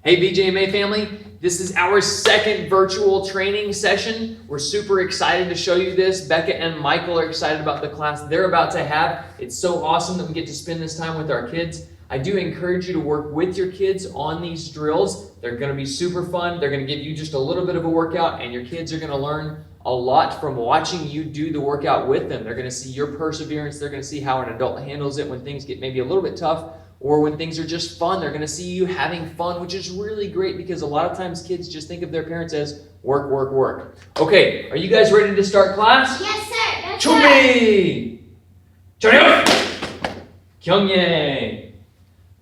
Hey BJMA family, this is our second virtual training session. We're super excited to show you this. Becca and Michael are excited about the class they're about to have. It's so awesome that we get to spend this time with our kids. I do encourage you to work with your kids on these drills. They're going to be super fun. They're going to give you just a little bit of a workout, and your kids are going to learn a lot from watching you do the workout with them. They're going to see your perseverance. They're going to see how an adult handles it when things get maybe a little bit tough, or when things are just fun. They're going to see you having fun, which is really great because a lot of times kids just think of their parents as work, work, work. Okay, are you guys ready to start class? Yes, sir. Yes, Chumi! Chonyo! Kyungye!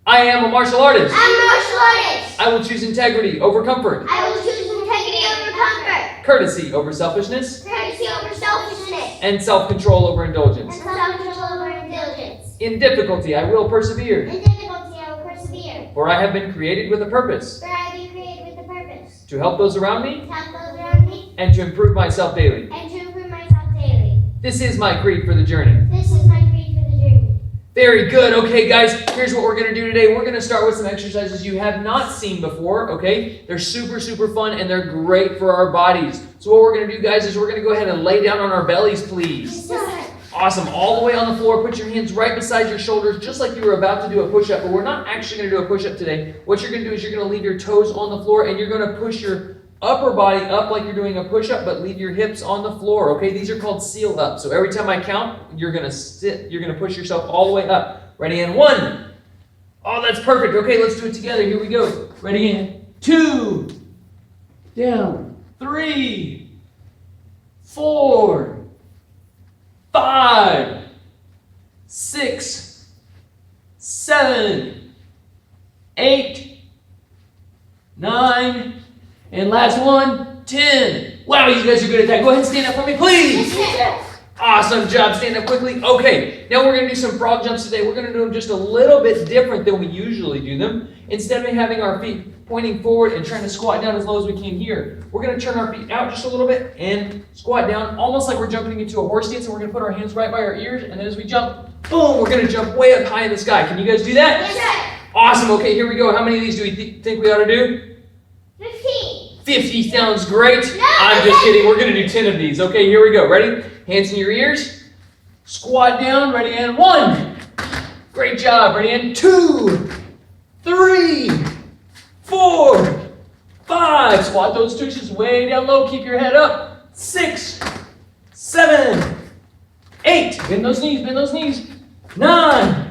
I am a martial artist. I'm a martial artist. I will choose integrity over comfort, I will choose integrity over comfort, courtesy over selfishness, courtesy over selfishness, and self-control over indulgence. and self-control over indulgence. In difficulty, I will persevere, In difficulty, I will persevere, for I have been created with a purpose for I have been created with a purpose, to help those around me to help those around me, and to improve myself daily. and to improve myself daily. This is my creed for the journey. This is my creed for the journey. Very good. Okay, guys, here's what we're going to do today. We're going to start with some exercises you have not seen before, okay? They're super, super fun, and they're great for our bodies. So what we're going to do, guys, is we're going to go ahead and lay down on our bellies, please. Yes, sir. Awesome. All the way on the floor. Put your hands right beside your shoulders, just like you were about to do a push-up, but we're not actually going to do a push-up today. What you're going to do is you're going to leave your toes on the floor, and you're going to push your upper body up like you're doing a push-up, but leave your hips on the floor, okay? These are called seal up. So every time I count, you're going to sit, you're going to push yourself all the way up. Ready, in 1. Oh, that's perfect. Okay, let's do it together. Here we go. Ready, in 2. Down. 3. 4. 5. 6. 7. 8. 9. And last one, 10. Wow, you guys are good at that. Go ahead and stand up for me, please. Yes, sir. Awesome job. Stand up quickly. Okay, now we're going to do some frog jumps today. We're going to do them just a little bit different than we usually do them. Instead of having our feet pointing forward and trying to squat down as low as we can here, we're going to turn our feet out just a little bit and squat down, almost like we're jumping into a horse stance, and we're going to put our hands right by our ears, and then as we jump, boom, we're going to jump way up high in the sky. Can you guys do that? Yes, sir. Awesome. Okay, here we go. How many of these do we think we ought to do? 15. 50 sounds great. No, I'm just kidding. We're going to do 10 of these. Okay, here we go. Ready? Hands in your ears. Squat down. Ready? And 1. Great job. Ready? And 2, 3, 4, 5. Squat those tushes way down low. Keep your head up. 6, 7, 8. Bend those knees. Bend those knees. 9,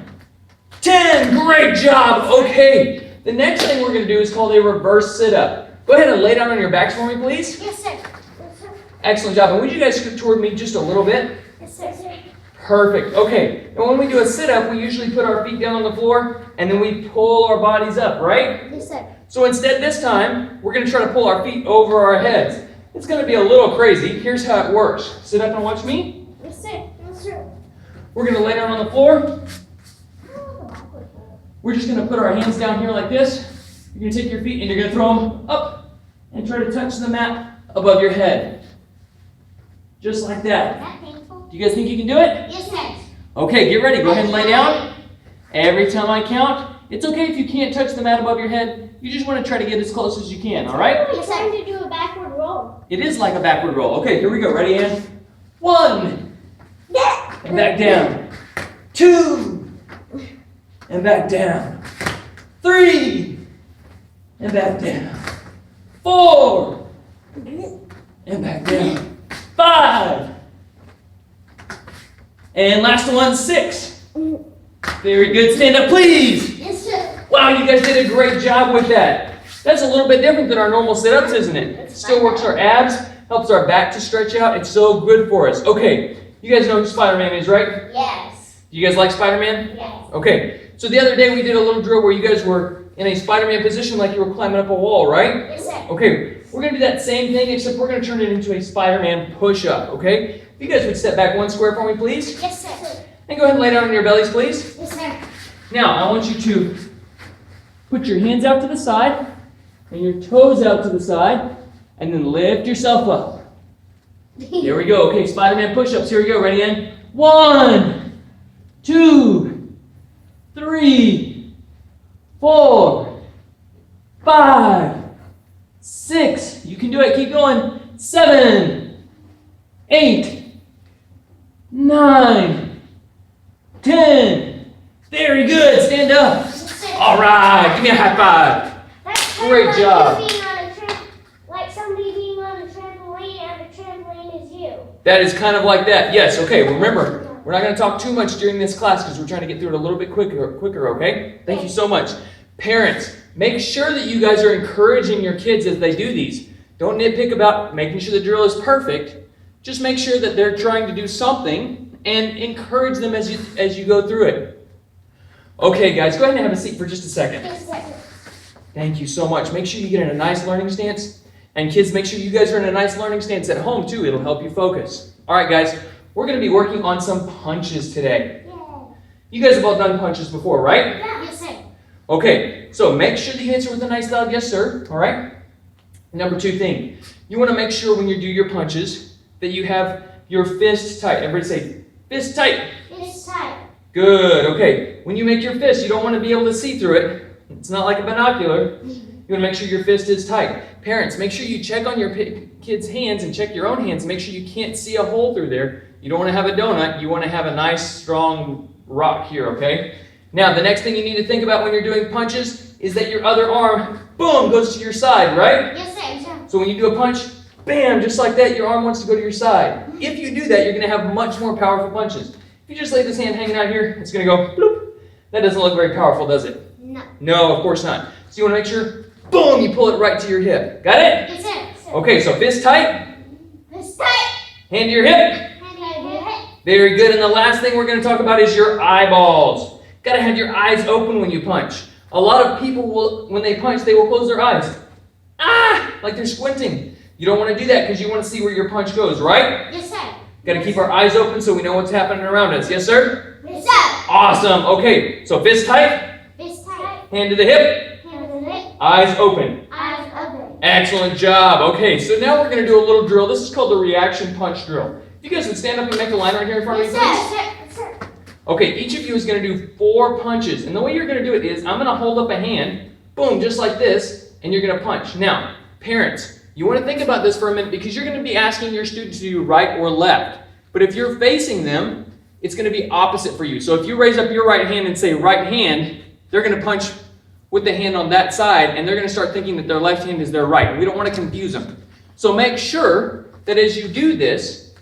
10. Great job. Okay. The next thing we're going to do is called a reverse sit-up. Go ahead and lay down on your backs for me, please. Yes, sir. Yes, sir. Excellent job. And would you guys scoot toward me just a little bit? Yes, sir. Perfect. Okay. And when we do a sit-up, we usually put our feet down on the floor, and then we pull our bodies up, right? Yes, sir. So instead, this time, we're going to try to pull our feet over our heads. It's going to be a little crazy. Here's how it works. Sit up and watch me. Yes, sir. Yes, sir. We're going to lay down on the floor. We're just going to put our hands down here like this. You're going to take your feet, and you're going to throw them up and try to touch the mat above your head. Just like Is that. that painful? Do you guys think you can do it? Yes, sir. Okay, get ready. Go ahead and lay down. Every time I count, it's okay if you can't touch the mat above your head. You just want to try to get as close as you can, all right? It's time to do a backward roll. It is like a backward roll. Okay, here we go. Ready, Ann? 1. And back down. 2. And back down. 3. And back down. 4. And back down. 5. And last one, 6. Very good. Stand up, please. Yes, sir. Wow, you guys did a great job with that. That's a little bit different than our normal sit-ups, isn't it? It still works our abs, helps our back to stretch out. It's so good for us. Okay, you guys know who Spider-Man is, right? Yes. Do you guys like Spider-Man? Yes. Okay, so the other day we did a little drill where you guys were in a Spider-Man position like you were climbing up a wall, right? Yes, sir. Okay, we're going to do that same thing, except we're going to turn it into a Spider-Man push-up, okay? If you guys would step back 1 square for me, please. Yes, sir. And go ahead and lay down on your bellies, please. Yes, sir. Now, I want you to put your hands out to the side and your toes out to the side, and then lift yourself up. Here we go. Okay, Spider-Man push-ups. Here we go. Ready, in? 1, 2, 3, 4, 5, 6, you can do it, keep going, 7, 8, 9, 10. Very good, stand up. All right, give me a high five. That's Great like job. you being on like somebody being on a trampoline and the trampoline is you. That is kind of like that. Yes, okay, remember, we're not going to talk too much during this class because we're trying to get through it a little bit quicker, okay? Thank you so much. Parents, make sure that you guys are encouraging your kids as they do these. Don't nitpick about making sure the drill is perfect. Just make sure that they're trying to do something and encourage them as you go through it. Okay, guys, go ahead and have a seat for just a second. Thank you so much. Make sure you get in a nice learning stance. And kids, make sure you guys are in a nice learning stance at home too. It'll help you focus. All right, guys, we're going to be working on some punches today. You guys have all done punches before, right? Yes, sir. Okay, so make sure that you answer with a nice loud yes, sir. All right? Number 2 thing, you want to make sure when you do your punches that you have your fist tight. Everybody say, fist tight. It's tight. Good, okay. When you make your fist, you don't want to be able to see through it. It's not like a binocular. You want to make sure your fist is tight. Parents, make sure you check on your kids' hands and check your own hands. Make sure you can't see a hole through there. You don't want to have a donut. You want to have a nice, strong rock here, okay? Now, the next thing you need to think about when you're doing punches is that your other arm, boom, goes to your side, right? Yes, sir. So when you do a punch, bam, just like that, your arm wants to go to your side. If you do that, you're going to have much more powerful punches. If you just leave this hand hanging out here, it's going to go bloop. That doesn't look very powerful, does it? No. No, of course not. So you want to make sure, boom, you pull it right to your hip. Got it? Yes, sir. Okay, so fist tight, It's tight. hand to your hip. Hand to your head. Very good. And the last thing we're going to talk about is your eyeballs. Got to have your eyes open when you punch. A lot of people will, when they punch, they will close their eyes. Ah, like they're squinting. You don't want to do that because you want to see where your punch goes, right? Yes, sir. Got to keep our eyes open so we know what's happening around us. Yes, sir? Yes, sir. Awesome. Okay, so fist tight, It's tight. hand to the hip, Hand to the head. eyes open. Eyes open. Excellent job. Okay, so now we're going to do a little drill. This is called the reaction punch drill. If you guys would stand up and make a line right here in front of me, Yes, please. sir. Yes, sir. Okay, each of you is going to do 4 punches. And the way you're going to do it is I'm going to hold up a hand, boom, just like this, and you're going to punch. Now, parents, you want to think about this for a minute because you're going to be asking your students to do right or left. But if you're facing them, it's going to be opposite for you. So if you raise up your right hand and say right hand, they're going to punch with the hand on that side, and they're going to start thinking that their left hand is their right. We don't want to confuse them. So make sure that as you do this,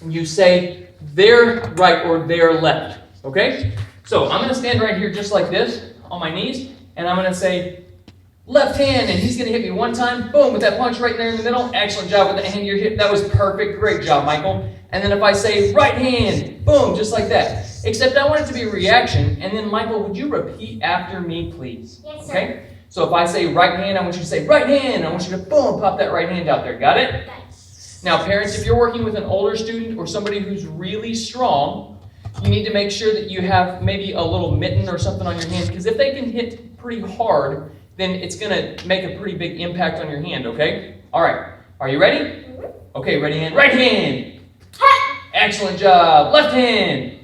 you say their right or their left, okay? So I'm going to stand right here just like this on my knees, and I'm going to say left hand, and he's going to hit me one time, boom, with that punch right there in the middle. Excellent job with the hand to your hip. That was perfect. Great job, Michael. And then if I say right hand, boom, just like that. Except I want it to be a reaction, and then Michael, would you repeat after me, please? Yes, sir. Okay? So if I say right hand, I want you to say right hand. I want you to boom, pop that right hand out there. Got it? Now, parents, if you're working with an older student or somebody who's really strong, you need to make sure that you have maybe a little mitten or something on your hand, because if they can hit pretty hard, then it's going to make a pretty big impact on your hand, okay? All right. Are you ready? Okay, ready hand. Right hand. Excellent job. Left hand.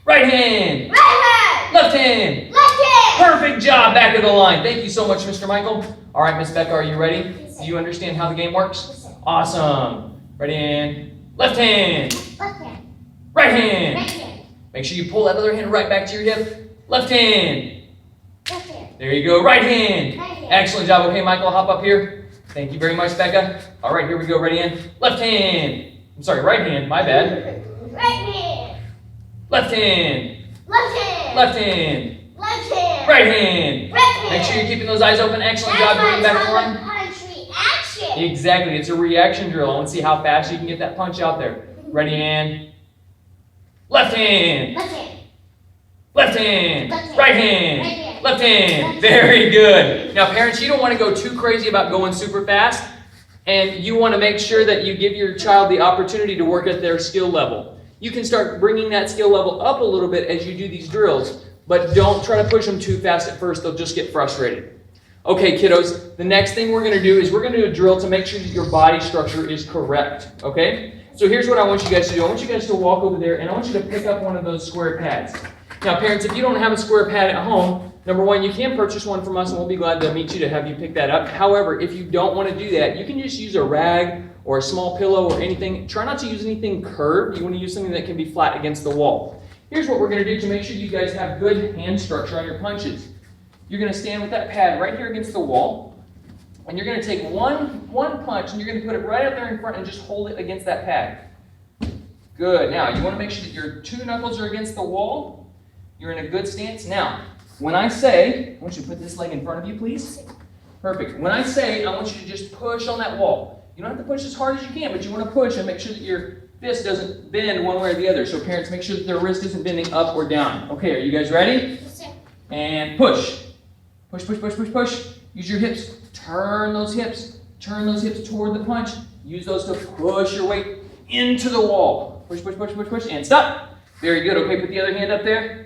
Right hand. Right hand. Left hand. Left hand. Perfect job. Back of the line. Thank you so much, Mr. Michael. All right, Miss Becca, are you ready? Yes, sir. Do you understand how the game works? Yes, sir. Awesome. Ready hand. Left hand. Left hand. Right hand. Right hand. Make sure you pull that other hand right back to your hip. Left hand. Left hand. There you go. Right hand. Right hand. Excellent job. Okay, Michael, hop up here. Thank you very much, Becca. All right, here we go. Ready hand. Left hand. I'm sorry, right hand. My bad. Right hand. Left hand. Left hand. Left hand. Left hand. Right hand. Right hand. Make sure you're keeping those eyes open. Excellent That's job. Bring it why back it's to called line. a punch reaction. Exactly. It's a reaction drill. I want to see how fast you can get that punch out there. Ready hand. Left hand. Left hand. Left hand. Left hand. Right hand. Right hand. Left hand. Left Very good. Now, parents, you don't want to go too crazy about going super fast, and you want to make sure that you give your child the opportunity to work at their skill level. You can start bringing that skill level up a little bit as you do these drills, but don't try to push them too fast at first. They'll just get frustrated. Okay, kiddos, the next thing we're going to do is we're going to do a drill to make sure that your body structure is correct, okay? So here's what I want you guys to do. I want you guys to walk over there, and I want you to pick up one of those square pads. Now, parents, if you don't have a square pad at home, number one, you can purchase one from us and we'll be glad to meet you to have you pick that up. However, if you don't want to do that, you can just use a rag or a small pillow or anything. Try not to use anything curved. You want to use something that can be flat against the wall. Here's what we're going to do to make sure you guys have good hand structure on your punches. You're going to stand with that pad right here against the wall, and you're going to take one punch and you're going to put it right up there in front and just hold it against that pad. Good. Now, you want to make sure that your two knuckles are against the wall. You're in a good stance. Now, when I say, I want you to put this leg in front of you, please. Perfect. When I say, I want you to just push on that wall. You don't have to push as hard as you can, but you want to push and make sure that your fist doesn't bend one way or the other. So parents, make sure that their wrist isn't bending up or down. Okay, are you guys ready? Yes, sir. And push. Push, push, push, push, push. Use your hips. Turn those hips. Turn those hips toward the punch. Use those to push your weight into the wall. Push, push, push, push, push, and stop. Very good. Okay, put the other hand up there.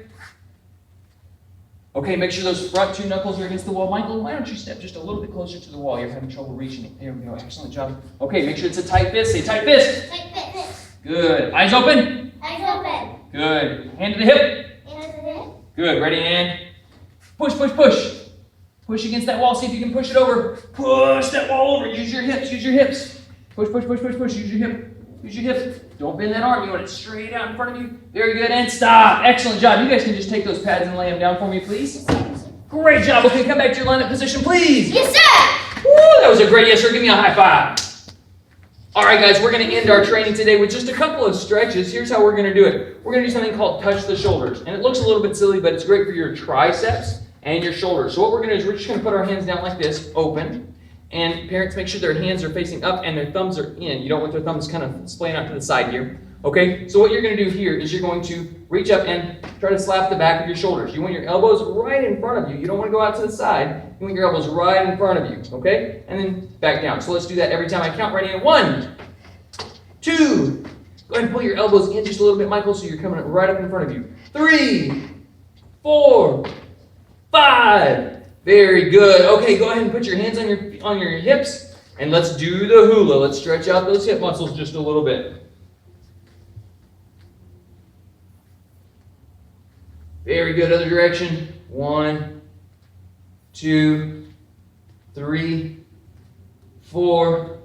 Okay, make sure those front two knuckles are against the wall. Michael, why don't you step just a little bit closer to the wall? You're having trouble reaching it. There we go. Excellent job. Okay, make sure it's a tight fist. Say tight fist. Tight fist. Good. Eyes open. Eyes open. Good. Hand to the hip. Hands to the hip. Good. Ready, and push, push, push. Push against that wall. See if you can push it over. Push that wall over. Use your hips. Use your hips. Push, push, push, push, push. Use your hip. Use your hip. Don't bend that arm. You want it straight out in front of you. Very good. And stop. Excellent job. You guys can just take those pads and lay them down for me, please. Great job. Okay, come back to your lineup position, please. Yes, sir. Woo, that was a great yes, sir. Give me a high five. All right, guys, we're going to end our training today with just a couple of stretches. Here's how we're going to do it. We're going to do something called touch the shoulders. And it looks a little bit silly, but it's great for your triceps and your shoulders. So what we're going to do is we're just going to put our hands down like this, open. And parents, make sure their hands are facing up and their thumbs are in. You don't want their thumbs kind of splaying out to the side here. Okay, so what you're going to do here is you're going to reach up and try to slap the back of your shoulders. You want your elbows right in front of you. You don't want to go out to the side. You want your elbows right in front of you, okay? And then back down. So let's do that every time I count. Ready? 1, 2. Go ahead and pull your elbows in just a little bit, Michael, so you're coming right up in front of you. 3, 4, 5. Very good. Okay, go ahead and put your hands on your hips, and let's do the hula. Let's stretch out those hip muscles just a little bit. Very good. Other direction. 1, 2, 3, 4,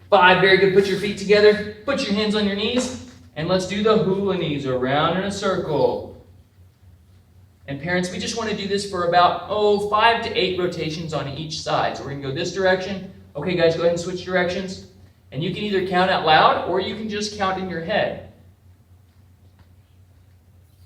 5. Very good. Put your feet together. Put your hands on your knees, and let's do the hula knees around in a circle. And parents, we just want to do this for about, 5 to 8 rotations on each side. So we're going to go this direction. Okay, guys, go ahead and switch directions. And you can either count out loud or you can just count in your head.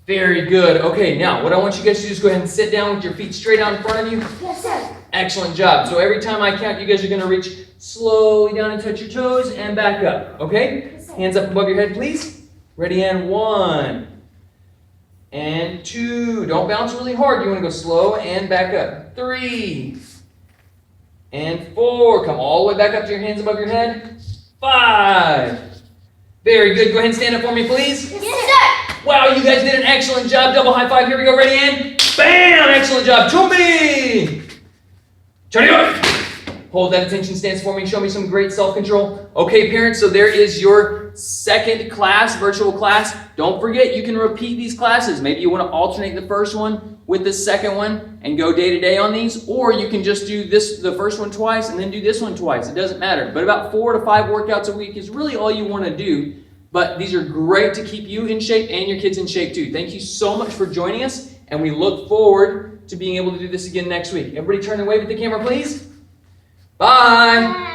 Very good. Okay, now what I want you guys to do is go ahead and sit down with your feet straight out in front of you. Yes, sir. Excellent job. So every time I count, you guys are going to reach slowly down and touch your toes and back up. Okay? Yes, sir. Hands up above your head, please. Ready, and 1. And 2. Don't bounce really hard. You want to go slow and back up. 3. And 4. Come all the way back up to your hands above your head. 5. Very good. Go ahead and stand up for me, please. Yes, sir. Wow, you guys did an excellent job. Double high five. Here we go. Ready, and bam! Excellent job. Chumbi! Chariot! Hold that attention stance for me. Show me some great self-control. Okay, parents, so there is your second class, virtual class. Don't forget, you can repeat these classes. Maybe you want to alternate the first one with the second one and go day to day on these, or you can just do the first one twice and then do this one twice. It doesn't matter. But about 4 to 5 workouts a week is really all you want to do. But these are great to keep you in shape and your kids in shape too. Thank you so much for joining us, and we look forward to being able to do this again next week. Everybody turn and wave at the camera, please. Bye.